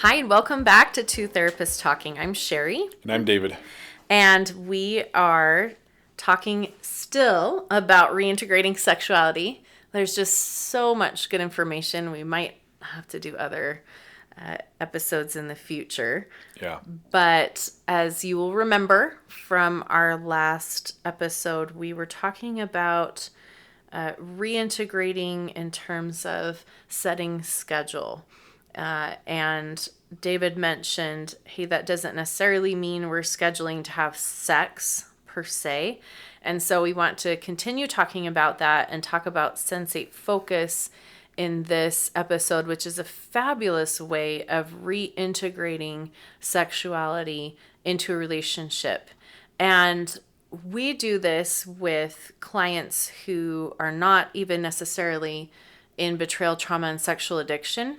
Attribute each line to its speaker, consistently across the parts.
Speaker 1: Hi, and welcome back to Two Therapists Talking. I'm Sheri.
Speaker 2: And I'm David.
Speaker 1: And we are talking still about reintegrating sexuality. There's just so much good information. We might have to do other episodes in the future.
Speaker 2: Yeah.
Speaker 1: But as you will remember from our last episode, we were talking about reintegrating in terms of setting schedule. And David mentioned, hey, that doesn't necessarily mean we're scheduling to have sex per se. And so we want to continue talking about that and talk about sensate focus in this episode, which is a fabulous way of reintegrating sexuality into a relationship. And we do this with clients who are not even necessarily in betrayal, trauma, and sexual addiction.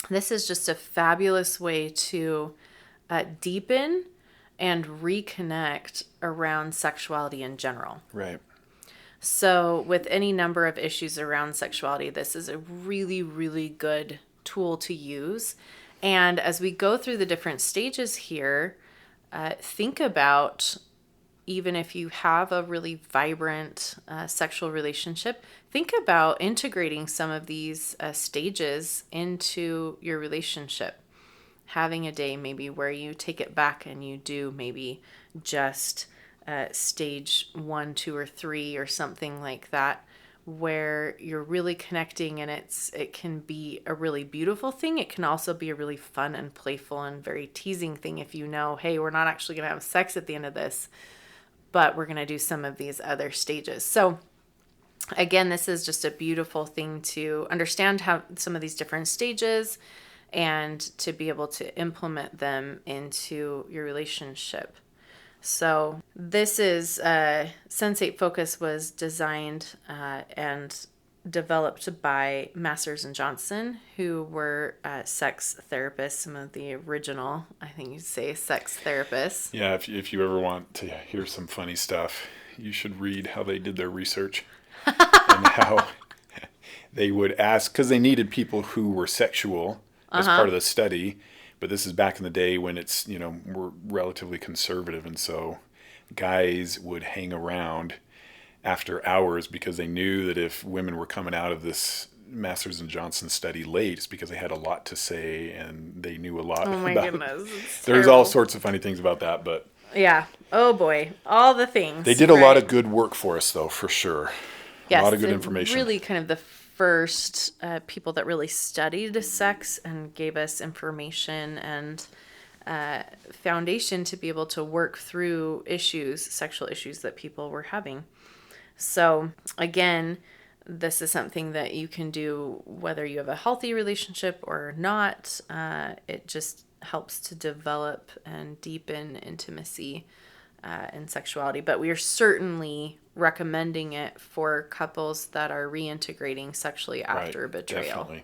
Speaker 1: This is just a fabulous way to deepen and reconnect around sexuality in general.
Speaker 2: Right.
Speaker 1: So with any number of issues around sexuality, this is a really, really good tool to use. And as we go through the different stages here, think about, even if you have a really vibrant sexual relationship, think about integrating some of these stages into your relationship. Having a day maybe where you take it back and you do maybe just stage 1, 2, or 3 or something like that, where you're really connecting, and it can be a really beautiful thing. It can also be a really fun and playful and very teasing thing if you know, hey, we're not actually going to have sex at the end of this, but we're going to do some of these other stages. So again, this is just a beautiful thing to understand how some of these different stages and to be able to implement them into your relationship. So this is Sensate Focus was designed and developed by Masters and Johnson, who were sex therapists, some of the original, I think you'd say, sex therapists.
Speaker 2: Yeah, if you ever want to hear some funny stuff, you should read how they did their research and how they would ask, because they needed people who were sexual as part of the study. But this is back in the day when it's, we're relatively conservative. And so guys would hang around after hours because they knew that if women were coming out of this Masters and Johnson study late, it's because they had a lot to say and they knew a lot
Speaker 1: Oh my
Speaker 2: about
Speaker 1: goodness.
Speaker 2: There's all sorts of funny things about that, but
Speaker 1: yeah. Oh boy. All the things.
Speaker 2: they did a lot of good work for us, though, for sure.
Speaker 1: Yes,
Speaker 2: a lot of good information.
Speaker 1: Really kind of the first people that really studied sex and gave us information and foundation to be able to work through sexual issues that people were having. So again, this is something that you can do whether you have a healthy relationship or not. It just helps to develop and deepen intimacy and sexuality. But we are certainly recommending it for couples that are reintegrating sexually after a betrayal.
Speaker 2: Definitely.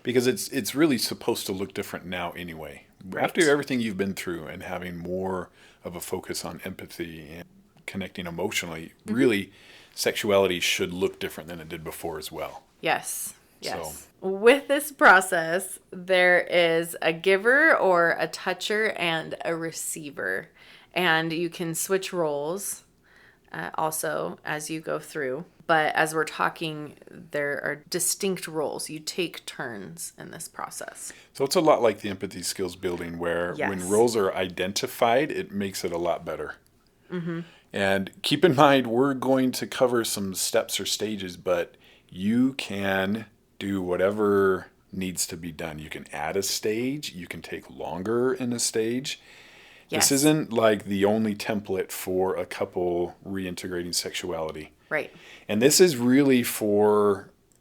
Speaker 2: Because it's really supposed to look different now anyway.
Speaker 1: Right.
Speaker 2: After everything you've been through and having more of a focus on empathy and connecting emotionally, really sexuality should look different than it did before as well.
Speaker 1: Yes. Yes. So. With this process, there is a giver or a toucher and a receiver. And you can switch roles also as you go through. But as we're talking, there are distinct roles. You take turns in this process.
Speaker 2: So it's a lot like the empathy skills building where when roles are identified, it makes it a lot better. Mm-hmm. And keep in mind, we're going to cover some steps or stages, but you can do whatever needs to be done. You can add a stage. You can take longer in a stage. Yes. This isn't like the only template for a couple reintegrating sexuality.
Speaker 1: Right.
Speaker 2: And this is really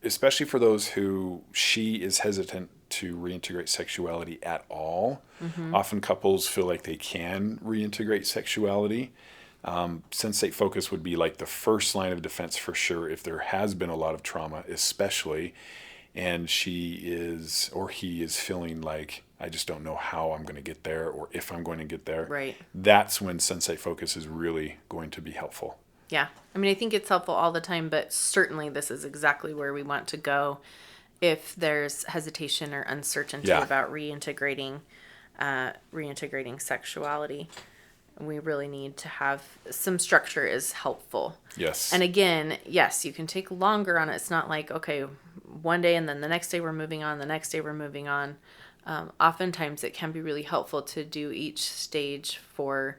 Speaker 2: especially for those who she is hesitant to reintegrate sexuality at all. Mm-hmm. Often couples feel like they can reintegrate sexuality. Sensate Focus would be like the first line of defense for sure if there has been a lot of trauma, especially, and she is or he is feeling like, I just don't know how I'm going to get there or if I'm going to get there.
Speaker 1: Right.
Speaker 2: That's when Sensate Focus is really going to be helpful.
Speaker 1: Yeah. I mean, I think it's helpful all the time, but certainly this is exactly where we want to go. if there's hesitation or uncertainty
Speaker 2: Yeah.
Speaker 1: about reintegrating sexuality. We really need to have some structure is helpful.
Speaker 2: Yes.
Speaker 1: And again, yes, you can take longer on it. It's not like, okay, one day and then the next day we're moving on, the next day we're moving on. Oftentimes it can be really helpful to do each stage for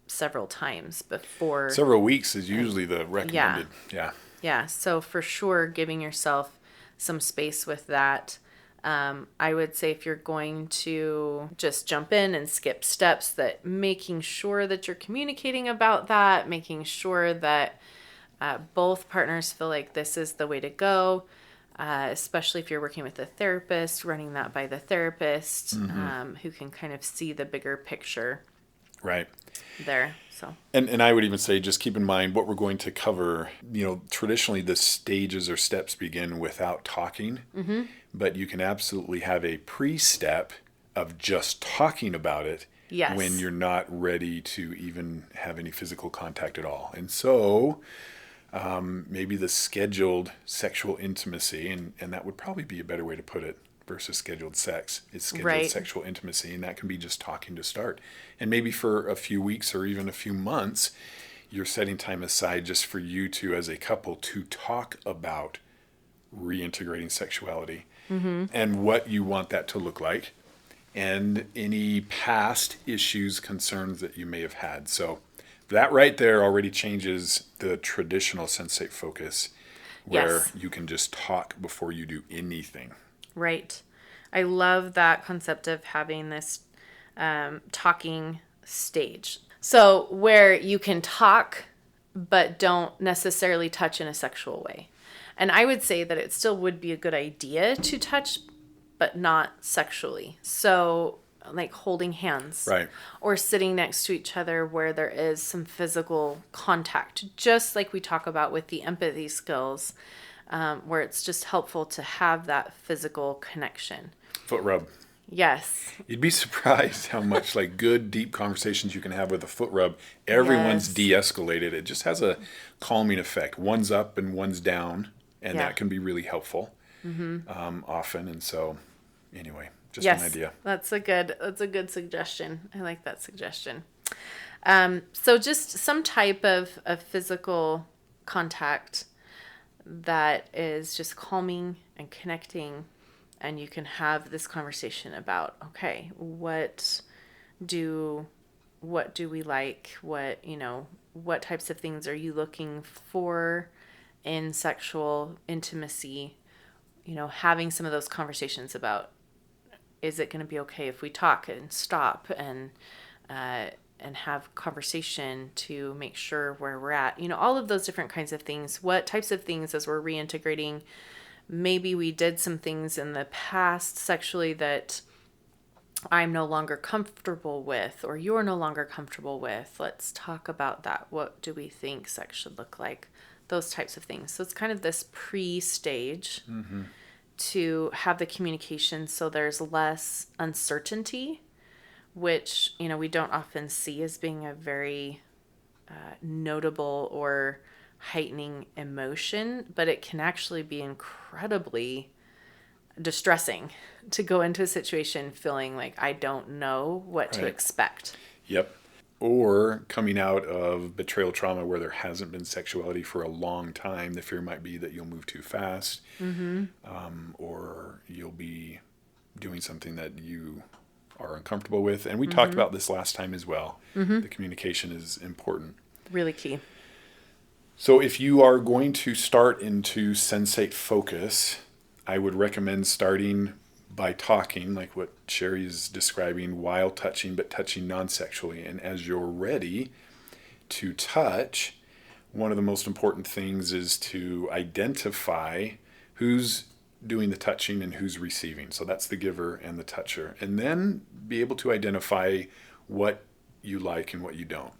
Speaker 1: several times before.
Speaker 2: Several weeks is usually the
Speaker 1: Yeah.
Speaker 2: recommended. Yeah.
Speaker 1: Yeah. So for sure, giving yourself some space with that. I would say if you're going to just jump in and skip steps, that making sure that you're communicating about that, making sure that both partners feel like this is the way to go, especially if you're working with a therapist, running that by the therapist, who can kind of see the bigger picture
Speaker 2: Right.
Speaker 1: there. So.
Speaker 2: And I would even say, just keep in mind what we're going to cover. Traditionally the stages or steps begin without talking, but you can absolutely have a pre-step of just talking about it
Speaker 1: Yes.
Speaker 2: when you're not ready to even have any physical contact at all. And so maybe the scheduled sexual intimacy, and that would probably be a better way to put it versus scheduled sex. It's scheduled
Speaker 1: Right.
Speaker 2: sexual intimacy, and that can be just talking to start. And maybe for a few weeks or even a few months, you're setting time aside just for you two as a couple to talk about reintegrating sexuality and what you want that to look like and any past issues, concerns that you may have had. So that right there already changes the traditional sensate focus where
Speaker 1: Yes.
Speaker 2: you can just talk before you do anything.
Speaker 1: Right. I love that concept of having this talking stage. So where you can talk, but don't necessarily touch in a sexual way. And I would say that it still would be a good idea to touch, but not sexually. So like holding hands.
Speaker 2: Right.
Speaker 1: Or sitting next to each other where there is some physical contact, just like we talk about with the empathy skills. Where it's just helpful to have that physical connection.
Speaker 2: Foot rub.
Speaker 1: Yes.
Speaker 2: You'd be surprised how much good deep conversations you can have with a foot rub. Everyone's
Speaker 1: Yes.
Speaker 2: de-escalated. It just has a calming effect. One's up and one's down, and
Speaker 1: Yeah.
Speaker 2: that can be really helpful often. And so, anyway, just
Speaker 1: Yes.
Speaker 2: an idea.
Speaker 1: That's a good suggestion. I like that suggestion. So just some type of physical contact that is just calming and connecting, and you can have this conversation about, okay, what do we like, what types of things are you looking for in sexual intimacy, having some of those conversations about, is it going to be okay if we talk and stop and have conversation to make sure where we're at, all of those different kinds of things. What types of things as we're reintegrating, maybe we did some things in the past sexually that I'm no longer comfortable with, or you're no longer comfortable with. Let's talk about that. What do we think sex should look like? Those types of things. So it's kind of this pre-stage to have the communication so there's less uncertainty, which, we don't often see as being a very notable or heightening emotion, but it can actually be incredibly distressing to go into a situation feeling like I don't know what to
Speaker 2: Right.
Speaker 1: expect.
Speaker 2: Yep. Or coming out of betrayal trauma where there hasn't been sexuality for a long time, the fear might be that you'll move too fast, or you'll be doing something that you are uncomfortable with. And we talked about this last time as well. The communication is important.
Speaker 1: Really key.
Speaker 2: So if you are going to start into sensate focus, I would recommend starting by talking, like what Sheri is describing, while touching, but touching non-sexually. And as you're ready to touch, one of the most important things is to identify who's doing the touching and who's receiving. So that's the giver and the toucher. And then be able to identify what you like and what you don't.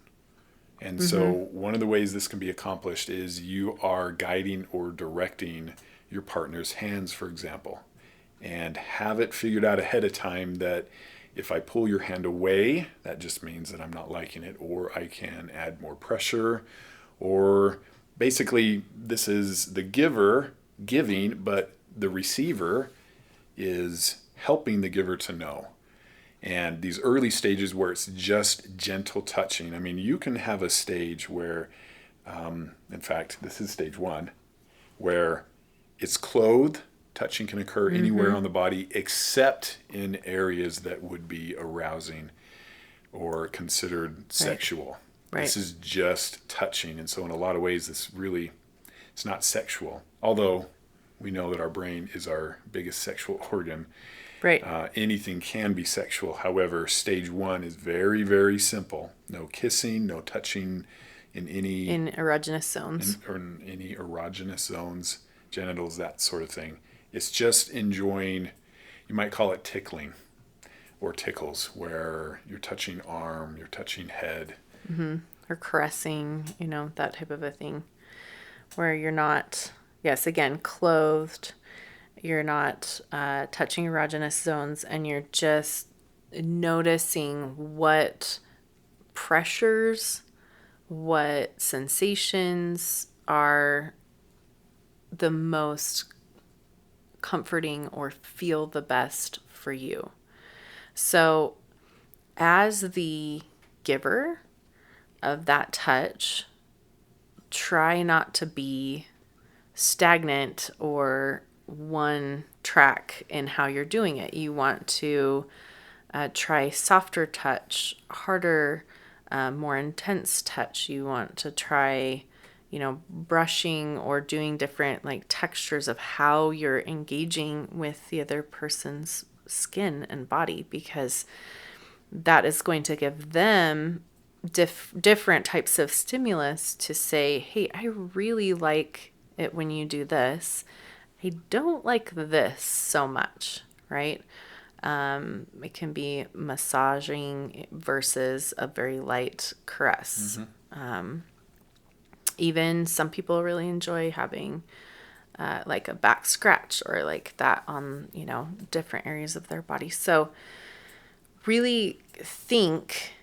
Speaker 2: And so one of the ways this can be accomplished is you are guiding or directing your partner's hands, for example, and have it figured out ahead of time that if I pull your hand away, that just means that I'm not liking it, or I can add more pressure, or basically this is the giver giving, but the receiver is helping the giver to know. And these early stages where it's just gentle touching. I mean, you can have a stage where, in fact, this is stage one, where it's clothed. Touching can occur anywhere on the body except in areas that would be arousing or considered sexual.
Speaker 1: Right.
Speaker 2: This is just touching. And so in a lot of ways, it's not sexual. Although we know that our brain is our biggest sexual organ.
Speaker 1: Right.
Speaker 2: Anything can be sexual. However, stage one is very, very simple. No kissing, no touching in
Speaker 1: erogenous zones.
Speaker 2: in any erogenous zones, genitals, that sort of thing. It's just enjoying, you might call it tickling or tickles, where you're touching arm, you're touching head.
Speaker 1: Or caressing, that type of a thing. Where you're not, yes, again, clothed. You're not touching erogenous zones, and you're just noticing what pressures, what sensations are the most comforting or feel the best for you. So, as the giver of that touch, try not to be stagnant or one track in how you're doing it. You want to try softer touch, harder, more intense touch. You want to try, brushing or doing different textures of how you're engaging with the other person's skin and body, because that is going to give them different types of stimulus to say, hey, I really like it when you do this. I don't like this so much, right? It can be massaging versus a very light caress. Even some people really enjoy having like a back scratch or like that on, different areas of their body. So really think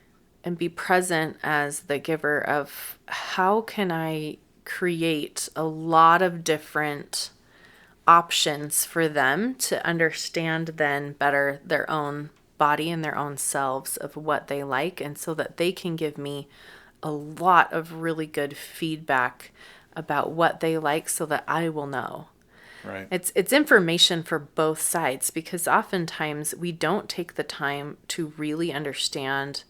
Speaker 1: and be present as the giver of how can I create a lot of different options for them to understand then better their own body and their own selves of what they like, and so that they can give me a lot of really good feedback about what they like so that I will know.
Speaker 2: Right.
Speaker 1: It's information for both sides, because oftentimes we don't take the time to really understand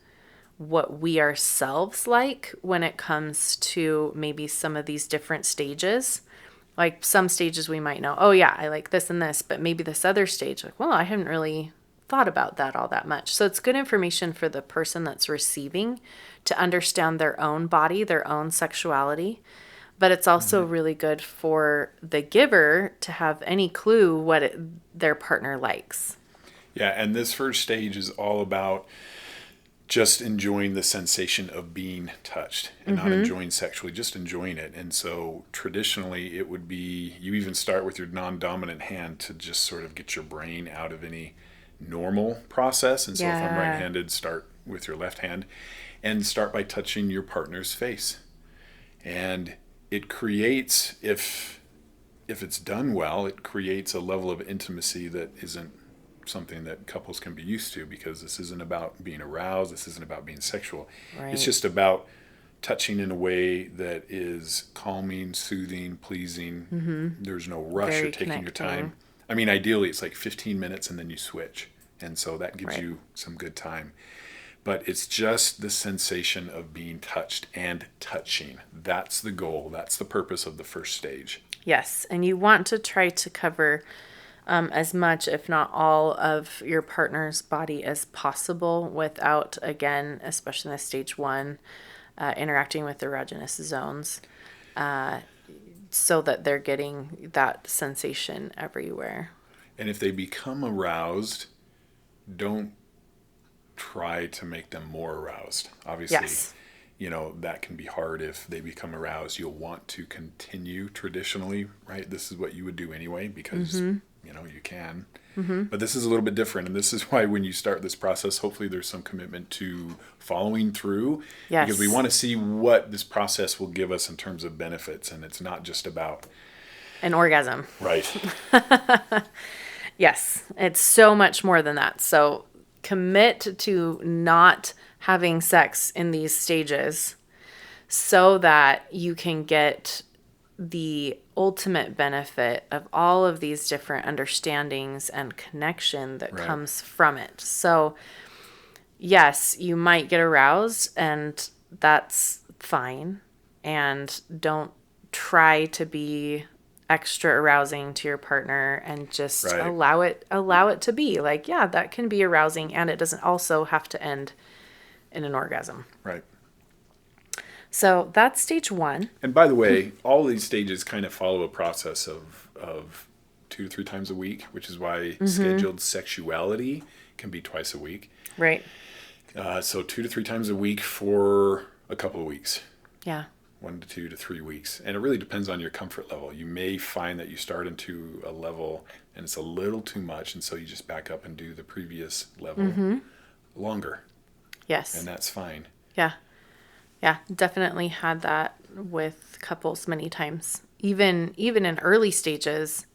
Speaker 1: what we ourselves like when it comes to maybe some of these different stages. Like some stages we might know, oh yeah, I like this and this, but maybe this other stage, like, well, I haven't really thought about that all that much. So it's good information for the person that's receiving to understand their own body, their own sexuality. But it's also really good for the giver to have any clue what their partner likes.
Speaker 2: Yeah, and this first stage is all about just enjoying the sensation of being touched and not enjoying sexually, just enjoying it. And so traditionally it would be, you even start with your non-dominant hand to just sort of get your brain out of any normal process. And so if I'm right-handed, start with your left hand and start by touching your partner's face. And it creates, if it's done well, it creates a level of intimacy that isn't something that couples can be used to, because this isn't about being aroused, this isn't about being sexual.
Speaker 1: Right.
Speaker 2: It's just about touching in a way that is calming, soothing, pleasing. There's no rush.
Speaker 1: Very
Speaker 2: You're taking your
Speaker 1: connecting.
Speaker 2: time. I mean, ideally it's like 15 minutes and then you switch, and so that gives
Speaker 1: Right.
Speaker 2: you some good time. But it's just the sensation of being touched and touching. That's the goal. That's the purpose of the first stage.
Speaker 1: Yes, and you want to try to cover as much, if not all, of your partner's body as possible without, again, especially in the stage one, interacting with the erogenous zones, so that they're getting that sensation everywhere.
Speaker 2: And if they become aroused, don't try to make them more aroused. Obviously,
Speaker 1: Yes.
Speaker 2: That can be hard. If they become aroused, you'll want to continue traditionally, right? This is what you would do anyway, because, you can. But this is a little bit different. And this is why when you start this process, hopefully there's some commitment to following through.
Speaker 1: Yes.
Speaker 2: Because we want to see what this process will give us in terms of benefits. And it's not just about
Speaker 1: an orgasm.
Speaker 2: Right.
Speaker 1: Yes, it's so much more than that. So commit to not having sex in these stages so that you can get the ultimate benefit of all of these different understandings and connection that
Speaker 2: Right.
Speaker 1: comes from it. So yes, you might get aroused, and that's fine. And don't try to be extra arousing to your partner, and just
Speaker 2: Right.
Speaker 1: allow it to be like, yeah, that can be arousing, and it doesn't also have to end in an orgasm.
Speaker 2: Right.
Speaker 1: So that's stage 1.
Speaker 2: And by the way, all these stages kind of follow a process of 2 to 3 times a week, which is why scheduled sexuality can be twice a week.
Speaker 1: Right.
Speaker 2: So 2 to 3 times a week for a couple of weeks.
Speaker 1: Yeah.
Speaker 2: 1 to 2 to 3 weeks. And it really depends on your comfort level. You may find that you start into a level and it's a little too much, and so you just back up and do the previous level longer.
Speaker 1: Yes.
Speaker 2: And that's fine.
Speaker 1: Yeah. Yeah, definitely had that with couples many times. Even in early stages,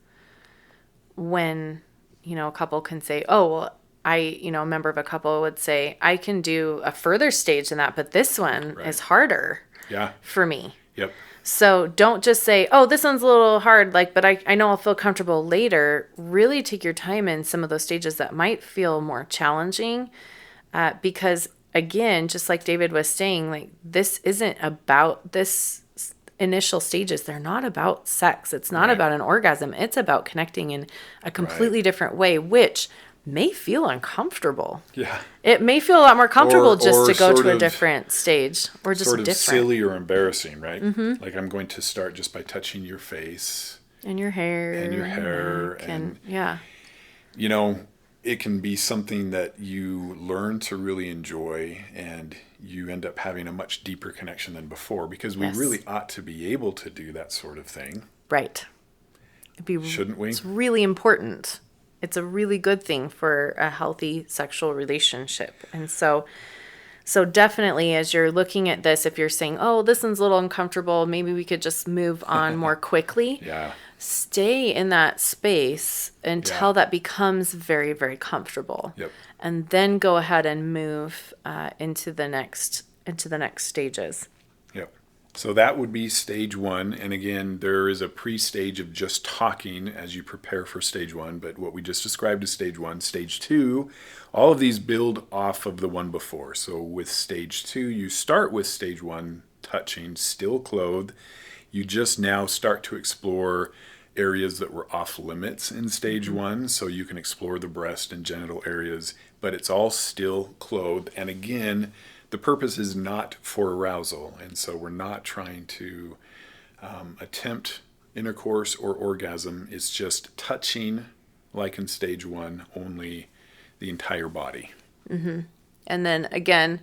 Speaker 1: when, a couple can say, oh, well, a member of a couple would say, I can do a further stage than that, but this one
Speaker 2: Right.
Speaker 1: is harder
Speaker 2: Yeah.
Speaker 1: for me.
Speaker 2: Yep.
Speaker 1: So don't just say, oh, this one's a little hard, but I know I'll feel comfortable later. Really take your time in some of those stages that might feel more challenging, because again, just like David was saying, like, this isn't about this initial stages. They're not about sex. It's not
Speaker 2: Right.
Speaker 1: about an orgasm. It's about connecting in a completely different way, which may feel uncomfortable.
Speaker 2: Yeah.
Speaker 1: It may feel a lot more comfortable just
Speaker 2: or
Speaker 1: to go
Speaker 2: sort
Speaker 1: to a
Speaker 2: of-
Speaker 1: different stage, or just
Speaker 2: Sort of
Speaker 1: different.
Speaker 2: silly or embarrassing, right? Like, I'm going to start just by touching your face.
Speaker 1: And your hair.
Speaker 2: And your hair,
Speaker 1: neck,
Speaker 2: and
Speaker 1: yeah.
Speaker 2: It can be something that you learn to really enjoy, and you end up having a much deeper connection than before, because we
Speaker 1: Yes.
Speaker 2: really ought to be able to do that sort of thing.
Speaker 1: Right.
Speaker 2: Shouldn't we?
Speaker 1: It's really important. It's a really good thing for a healthy sexual relationship. And so definitely, as you're looking at this, if you're saying, oh, this one's a little uncomfortable, maybe we could just move on more quickly.
Speaker 2: Yeah.
Speaker 1: Stay in that space until
Speaker 2: Yeah.
Speaker 1: that becomes very, very comfortable.
Speaker 2: Yep.
Speaker 1: And then go ahead and move into the next stages.
Speaker 2: Yep. So that would be stage 1. And again, there is a pre-stage of just talking as you prepare for stage 1. But what we just described is stage 1. Stage 2, all of these build off of the one before. So with stage 2, you start with stage 1, touching, still clothed. You just now start to explore areas that were off limits in stage 1. So you can explore the breast and genital areas, but it's all still clothed. And again, the purpose is not for arousal. And so we're not trying to attempt intercourse or orgasm. It's just touching, like in stage 1, only the entire body.
Speaker 1: Mm-hmm. And then again,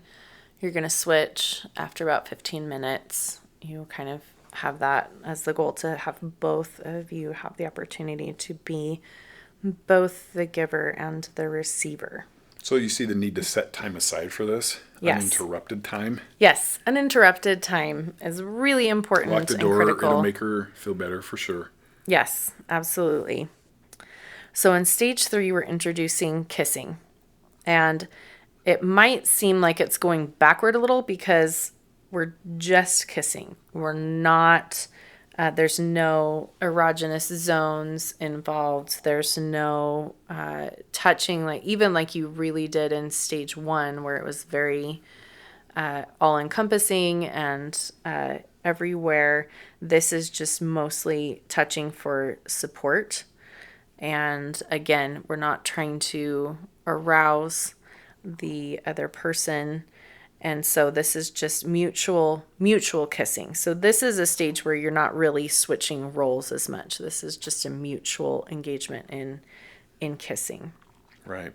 Speaker 1: you're going to switch after about 15 minutes. You kind of have that as the goal, to have both of you have the opportunity to be both the giver and the receiver.
Speaker 2: So you see the need to set time aside for this?
Speaker 1: Yes.
Speaker 2: Uninterrupted time?
Speaker 1: Yes, uninterrupted time is really important
Speaker 2: Lock the
Speaker 1: and
Speaker 2: door.
Speaker 1: critical.
Speaker 2: It'll make her feel better for sure.
Speaker 1: Yes, absolutely. So in stage 3, we're introducing kissing. And it might seem like it's going backward a little because we're just kissing. We're not, there's no erogenous zones involved. There's no touching, even like you really did in stage 1, where it was very all-encompassing and everywhere. This is just mostly touching for support. And again, we're not trying to arouse the other person. And so this is just mutual kissing. So this is a stage where you're not really switching roles as much. This is just a mutual engagement in kissing.
Speaker 2: Right.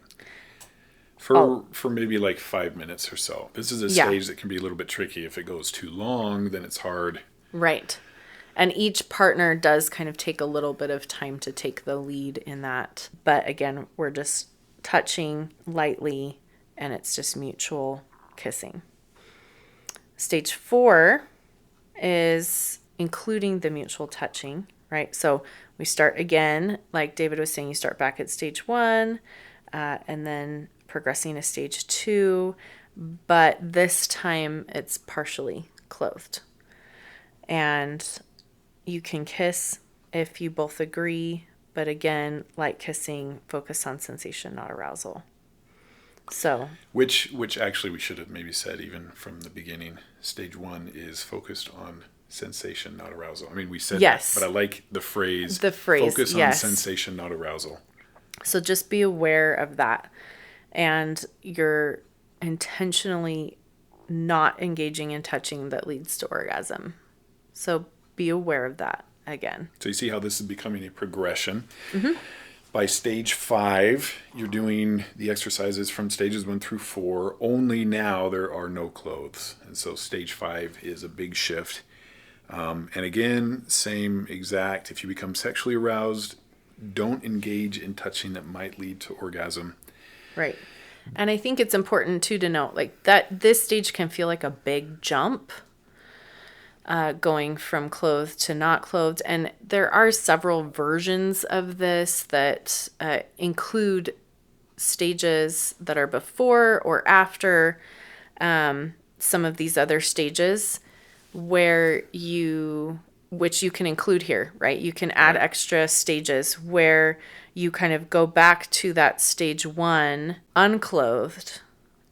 Speaker 2: For maybe like 5 minutes or so. This is a stage that can be a little bit tricky. If it goes too long, then it's hard.
Speaker 1: Right. And each partner does kind of take a little bit of time to take the lead in that. But again, we're just touching lightly, and it's just mutual kissing. Stage 4 is including the mutual touching, right? So We start again, like David was saying, you start back at stage 1, and then progressing to stage 2, but this time it's partially clothed. And you can kiss if you both agree, but again, like kissing, focus on sensation, not arousal. So,
Speaker 2: which actually we should have maybe said even from the beginning. Stage 1 is focused on sensation, not arousal. I mean, we said
Speaker 1: yes,
Speaker 2: that, but I like the phrase focus
Speaker 1: yes,
Speaker 2: on sensation, not arousal.
Speaker 1: So just be aware of that. And you're intentionally not engaging in touching that leads to orgasm. So be aware of that again.
Speaker 2: So you see how this is becoming a progression. Mm-hmm. By stage 5, you're doing the exercises from stages 1 through 4. Only now there are no clothes. And so stage 5 is a big shift. And again, same exact. If you become sexually aroused, don't engage in touching that might lead to orgasm.
Speaker 1: Right. And I think it's important too to note like that this stage can feel like a big jump. Going from clothed to not clothed. And there are several versions of this that include stages that are before or after some of these other stages which you can include here, right? You can add extra stages where you kind of go back to that stage 1 unclothed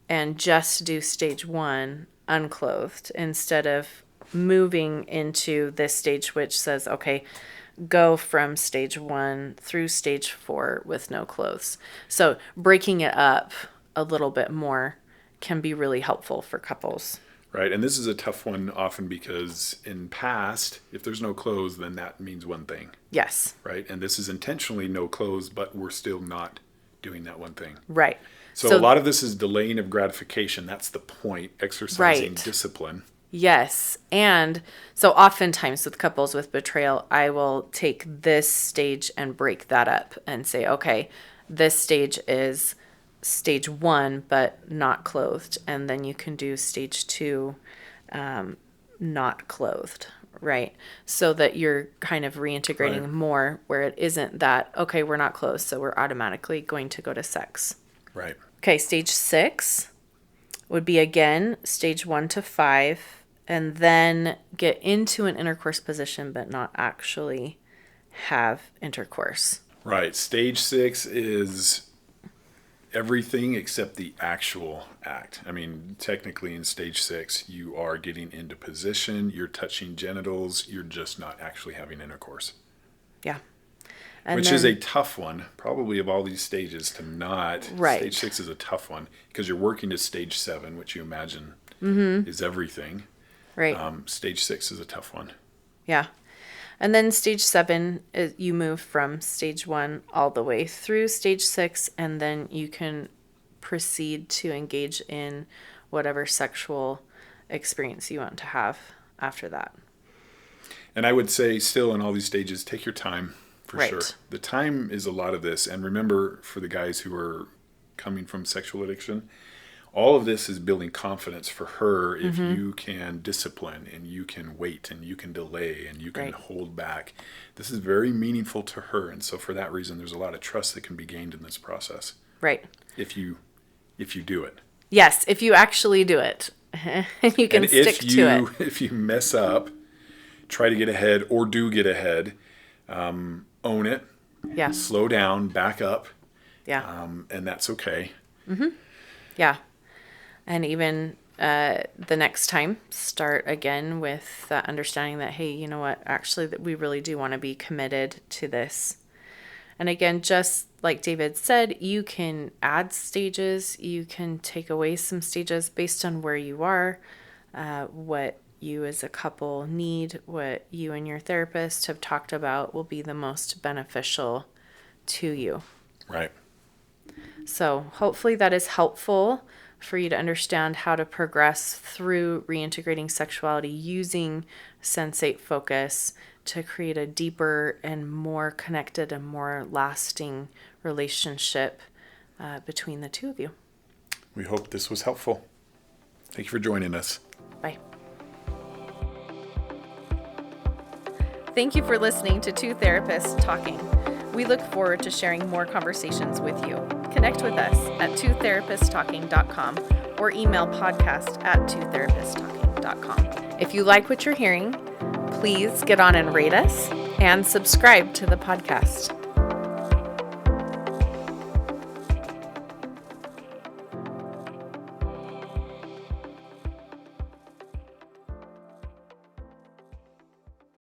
Speaker 1: and just do stage 1 unclothed instead of moving into this stage which says, okay, go from stage 1 through stage 4 with no clothes. So breaking it up a little bit more can be really helpful for couples.
Speaker 2: Right, and this is a tough one often because in past, if there's no clothes, then that means one thing.
Speaker 1: Yes.
Speaker 2: Right, and this is intentionally no clothes, but we're still not doing that one thing.
Speaker 1: Right.
Speaker 2: So a lot of this is delaying of gratification. That's the point, exercising discipline.
Speaker 1: Yes. And so oftentimes with couples with betrayal, I will take this stage and break that up and say, okay, this stage is stage 1, but not clothed. And then you can do stage 2, not clothed, right? So that you're kind of reintegrating more where it isn't that, okay, we're not clothed, so we're automatically going to go to sex.
Speaker 2: Right.
Speaker 1: Okay, stage 6 would be again, stage 1 to 5, and then get into an intercourse position, but not actually have intercourse.
Speaker 2: Right. Stage 6 is everything except the actual act. I mean, technically in stage 6, you are getting into position, you're touching genitals, you're just not actually having intercourse.
Speaker 1: Yeah.
Speaker 2: Which is a tough one, probably of all these stages to not.
Speaker 1: Right.
Speaker 2: Stage 6 is a tough one because you're working to stage 7, which you imagine is everything.
Speaker 1: Right.
Speaker 2: Stage 6 is a tough one.
Speaker 1: Yeah. And then stage 7, you move from stage 1 all the way through stage 6, and then you can proceed to engage in whatever sexual experience you want to have after that.
Speaker 2: And I would say still in all these stages, take your time for sure. The time is a lot of this. And remember, for the guys who are coming from sexual addiction, all of this is building confidence for her if you can discipline and you can wait and you can delay and you can hold back. This is very meaningful to her. And so for that reason, there's a lot of trust that can be gained in this process.
Speaker 1: Right.
Speaker 2: If you do it.
Speaker 1: Yes, if you actually do it. You can stick to it.
Speaker 2: If you mess up, try to get ahead or do get ahead, own it.
Speaker 1: Yeah.
Speaker 2: Slow down, back up.
Speaker 1: Yeah.
Speaker 2: And that's okay.
Speaker 1: Yeah. And even the next time, start again with that understanding that, hey, you know what, actually, that we really do want to be committed to this. And again, just like David said, you can add stages, you can take away some stages based on where you are, what you as a couple need, what you and your therapist have talked about will be the most beneficial to you.
Speaker 2: Right.
Speaker 1: So hopefully that is helpful for you to understand how to progress through reintegrating sexuality using sensate focus to create a deeper and more connected and more lasting relationship between the two of you.
Speaker 2: We hope this was helpful. Thank you for joining us.
Speaker 1: Bye. Thank you for listening to Two Therapists Talking. We look forward to sharing more conversations with you. Connect with us at twotherapisttalking.com or email podcast@twotherapisttalking.com. If you like what you're hearing, please get on and rate us and subscribe to the podcast.